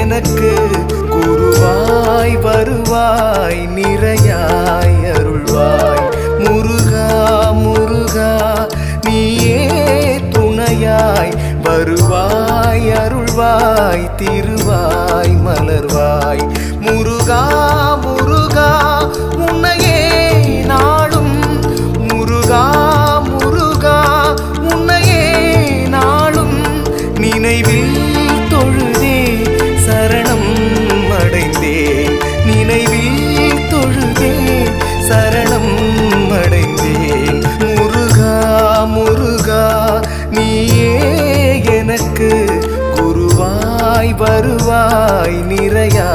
எனக்கு குருவாய் வருவாய் நிறையாய் அருள்வாய் முருகா முருகா நீயே துணையாய் வருவாய் அருள்வாய் திருவாய் மலர்வாய் முருகா முருகா உன்னையே நாளும் முருகா முருகா உன்னையே நாளும் நினைவில் தொழுதே சரணம் அடைந்தேன் நினைவில் தொழுதே சரணம் அடைந்தேன் முருகா முருகா நீயே எனக்கு குருவாய் வருவாய் நிறையா